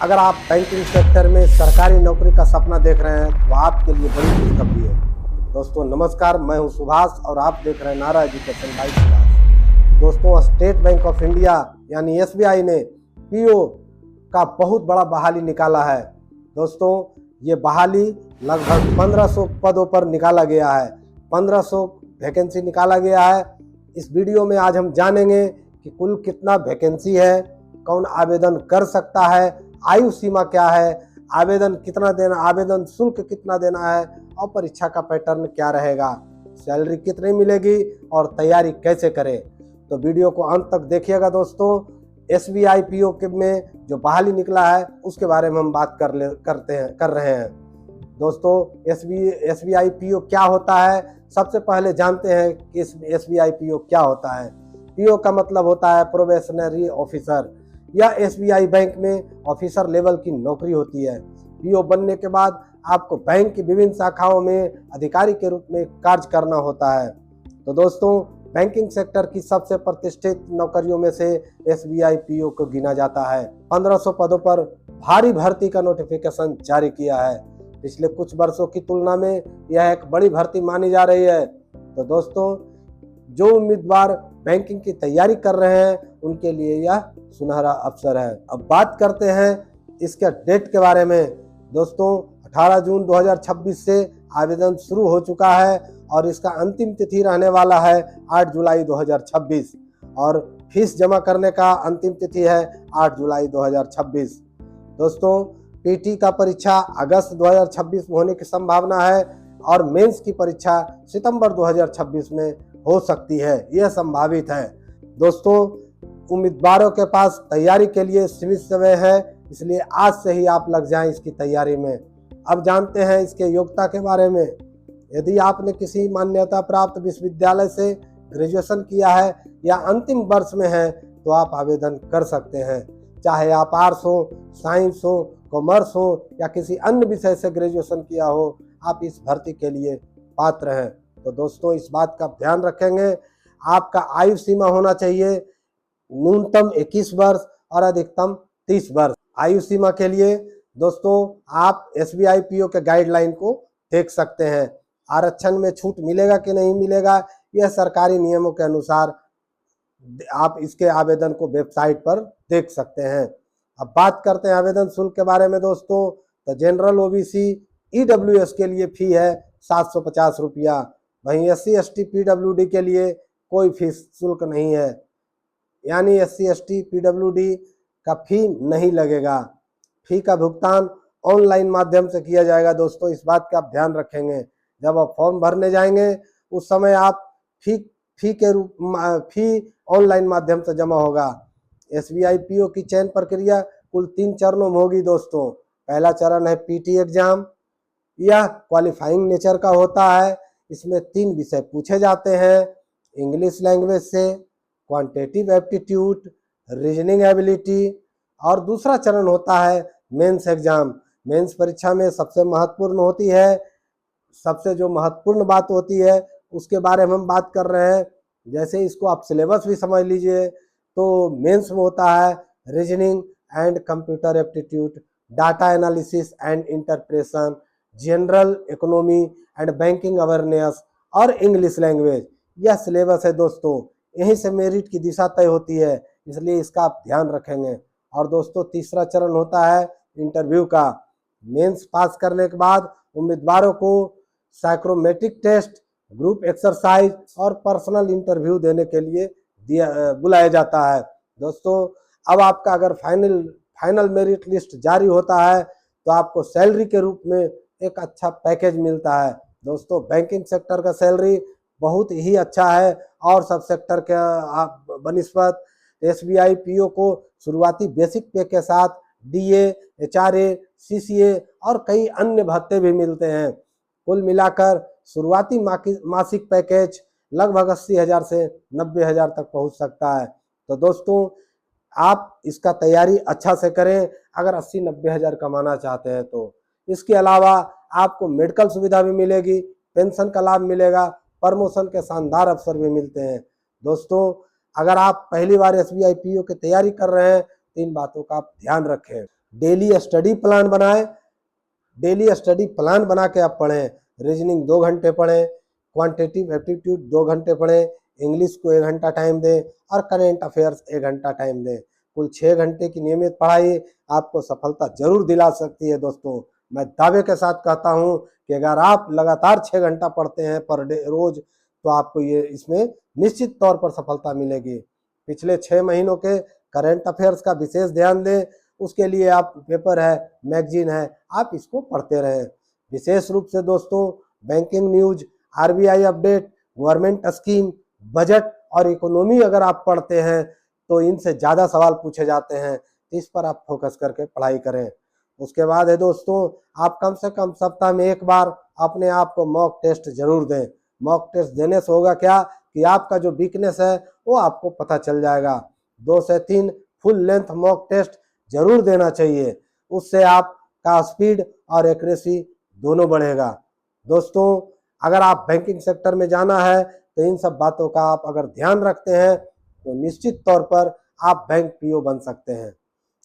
अगर आप banking sector में सरकारी नौकरी का सपना देख रहे हैं तो आपके लिए बड़ी खुशखबरी है। दोस्तों नमस्कार, मैं हूं सुभाष और आप देख रहे हैं नारा एजुकेशन बाय सुभाष। दोस्तों स्टेट बैंक ऑफ इंडिया यानी एसबीआई ने पीओ का बहुत बड़ा बहाली निकाला है। दोस्तों ये बहाली लगभग 1500 पदों पर निकाला गया है। 1500 वैकेंसी निकाला गया है। इस वीडियो में आज हम जानेंगे कि कुल कितना वैकेंसी है, कौन आवेदन कर सकता है, आयु सीमा क्या है, आवेदन कितना देना, आवेदन शुल्क कितना देना है और परीक्षा का पैटर्न क्या रहेगा, सैलरी कितनी मिलेगी और तैयारी कैसे करें। तो वीडियो को अंत तक देखिएगा। दोस्तों एसबीआई पीओ के में जो बहाली निकला है उसके बारे में हम बात कर रहे हैं। दोस्तों एसबीआई पीओ क्या होता है, सबसे पहले जानते हैं कि एसबीआई पीओ क्या होता है। पीओ का मतलब होता है प्रोबेशनरी ऑफिसर। यह एसबीआई बैंक में ऑफिसर लेवल की नौकरी होती है। पीओ बनने के बाद आपको बैंक की विभिन्न शाखाओं में अधिकारी के रूप में कार्य करना होता है। तो दोस्तों बैंकिंग सेक्टर की सबसे प्रतिष्ठित नौकरियों में से एसबीआई पीओ को गिना जाता है। 1500 पदों पर भारी भर्ती का नोटिफिकेशन जारी किया है। पिछले कुछ वर्षों की तुलना में यह एक बड़ी भर्ती मानी जा रही है। तो दोस्तों जो उम्मीदवार बैंकिंग की तैयारी कर रहे हैं उनके लिए यह सुनहरा अवसर है। अब बात करते हैं इसके डेट के बारे में। दोस्तों 18 जून 2026 से आवेदन शुरू हो चुका है और इसका अंतिम तिथि रहने वाला है 8 जुलाई 2026 और फीस जमा करने का अंतिम तिथि है 8 जुलाई 2026। दोस्तों पीटी का परीक्षा अगस्त 2026 में होने की संभावना है और मेंस की परीक्षा सितंबर 2026 में हो सकती है, यह संभावित है। दोस्तों उम्मीदवारों के पास तैयारी के लिए सीमित समय है, इसलिए आज से ही आप लग जाएं इसकी तैयारी में। अब जानते हैं इसके योग्यता के बारे में। यदि आपने किसी मान्यता प्राप्त विश्वविद्यालय से ग्रेजुएशन किया है या अंतिम वर्ष में है तो आप आवेदन कर सकते हैं। चाहे आप आर्ट्स हो, साइंस हो, कॉमर्स हो या किसी अन्य विषय से ग्रेजुएशन किया हो, आप इस भर्ती के लिए पात्र हैं। तो दोस्तों इस बात का ध्यान रखेंगे, आपका आयु सीमा होना चाहिए न्यूनतम 21 वर्ष और अधिकतम 30 वर्ष। आयु सीमा के लिए दोस्तों आप एसबीआई पीओ के गाइडलाइन को देख सकते हैं। आरक्षण में छूट मिलेगा कि नहीं मिलेगा, यह सरकारी नियमों के अनुसार आप इसके आवेदन को वेबसाइट पर देख सकते हैं। अब बात करते हैं आवेदन शुल्क के बारे में। दोस्तों तो जनरल ओबीसी ईडब्ल्यूएस के लिए फी है 750 रुपया। वहीं एससी एसटी पीडब्ल्यूडी के लिए कोई फीस शुल्क नहीं है, यानी एससी एसटी पीडब्ल्यूडी का फी नहीं लगेगा। फी का भुगतान ऑनलाइन माध्यम से किया जाएगा। दोस्तों इस बात का आप ध्यान रखेंगे, जब आप फॉर्म भरने जाएंगे उस समय आप फी ऑनलाइन माध्यम से जमा होगा। एसबीआई पीओ की चयन प्रक्रिया कुल 3 चरणों में होगी। दोस्तों पहला चरण है पीटी एग्जाम। यह क्वालिफाइंग नेचर का होता है। इसमें 3 विषय पूछे जाते हैं, इंग्लिश लैंग्वेज से, क्वांटिटेटिव एप्टीट्यूड, रीजनिंग एबिलिटी। और दूसरा चरण होता है मेंस एग्जाम। मेंस परीक्षा में सबसे महत्वपूर्ण होती है, सबसे जो महत्वपूर्ण बात होती है उसके बारे में हम बात कर रहे हैं। जैसे इसको आप सिलेबस भी समझ लीजिए तो मेंस में होता है reasoning and computer aptitude, data analysis and interpretation, general economy and banking awareness और इंग्लिश लैंग्वेज। यह सिलेबस है दोस्तों, यहीं से मेरिट की दिशा तय होती है, इसलिए इसका आप ध्यान रखेंगे। और दोस्तों तीसरा चरण होता है इंटरव्यू का। मेंस पास करने के बाद उम्मीदवारों को साइकोमेट्रिक टेस्ट, ग्रुप एक्सरसाइज और पर्सनल इंटरव्यू देने के लिए बुलाया जाता है। दोस्तों अब आपका अगर फाइनल मेरिट लिस्ट जारी होता है तो आपको सैलरी के रूप में एक अच्छा पैकेज मिलता है। दोस्तों बैंकिंग सेक्टर का सैलरी बहुत ही अच्छा है और सब सेक्टर के बनिस्बत एसबीआई पीओ को शुरुआती बेसिक पे के साथ डीए, एचआरए, सीसीए और कई अन्य भत्ते भी मिलते हैं। कुल मिलाकर शुरुआती मासिक पैकेज लगभग 80,000 से 90,000 तक पहुंच सकता है। तो दोस्तों आप इसका तैयारी अच्छा से करें अगर 80-90,000 कमाना चाहते हैं तो। इसके अलावा आपको मेडिकल सुविधा भी मिलेगी, पेंशन का लाभ मिलेगा, प्रमोशन के शानदार अवसर भी मिलते हैं। दोस्तों अगर आप पहली बार एसबीआई पीओ की तैयारी कर रहे हैं तो इन बातों का आप ध्यान रखें। डेली स्टडी प्लान बनाएं, डेली स्टडी प्लान बना के आप पढ़ें। रीजनिंग 2 घंटे पढ़ें, क्वांटिटेटिव एप्टीट्यूड 2 घंटे पढ़ें, इंग्लिश को 1 घंटा टाइम दें और करेंट अफेयर्स 1 घंटा टाइम दें। कुल 6 घंटे की नियमित पढ़ाई आपको सफलता जरूर दिला सकती है। दोस्तों मैं दावे के साथ कहता हूं कि अगर आप लगातार 6 घंटा पढ़ते हैं पर डे रोज, तो आपको ये इसमें निश्चित तौर पर सफलता मिलेगी। पिछले 6 महीनों के करेंट अफेयर्स का विशेष ध्यान दें। उसके लिए आप पेपर है, मैगजीन है, आप इसको पढ़ते रहें। विशेष रूप से दोस्तों banking news, RBI update, government scheme, budget और इकोनॉमी अगर आप पढ़ते हैं तो इनसे ज़्यादा सवाल पूछे जाते हैं, तो इस पर आप फोकस करके पढ़ाई करें। उसके बाद है दोस्तों, आप कम से कम सप्ताह में 1 बार अपने आप को मॉक टेस्ट जरूर दें। मॉक टेस्ट देने से होगा क्या कि आपका जो वीकनेस है वो आपको पता चल जाएगा। 2 से 3 फुल लेंथ मॉक टेस्ट जरूर देना चाहिए, उससे आपका स्पीड और एक्यूरेसी दोनों बढ़ेगा। दोस्तों अगर आप बैंकिंग सेक्टर में जाना है तो इन सब बातों का आप अगर ध्यान रखते हैं तो निश्चित तौर पर आप बैंक पीओ बन सकते हैं।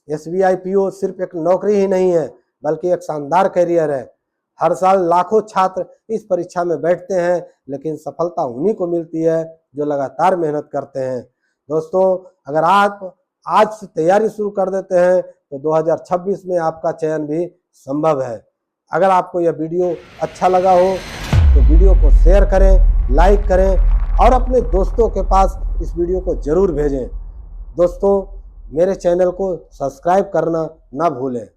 एसबीआई पीओ सिर्फ एक नौकरी ही नहीं है बल्कि एक शानदार करियर है। हर साल लाखों छात्र इस परीक्षा में बैठते हैं, लेकिन सफलता उन्हीं को मिलती है जो लगातार मेहनत करते हैं। दोस्तों अगर आप आज से तैयारी शुरू कर देते हैं तो 2026 में आपका चयन भी संभव है। अगर आपको यह वीडियो अच्छा लगा हो तो वीडियो को शेयर करें, लाइक करें और अपने दोस्तों के पास इस वीडियो को जरूर भेजें। दोस्तों मेरे चैनल को सब्सक्राइब करना ना भूलें।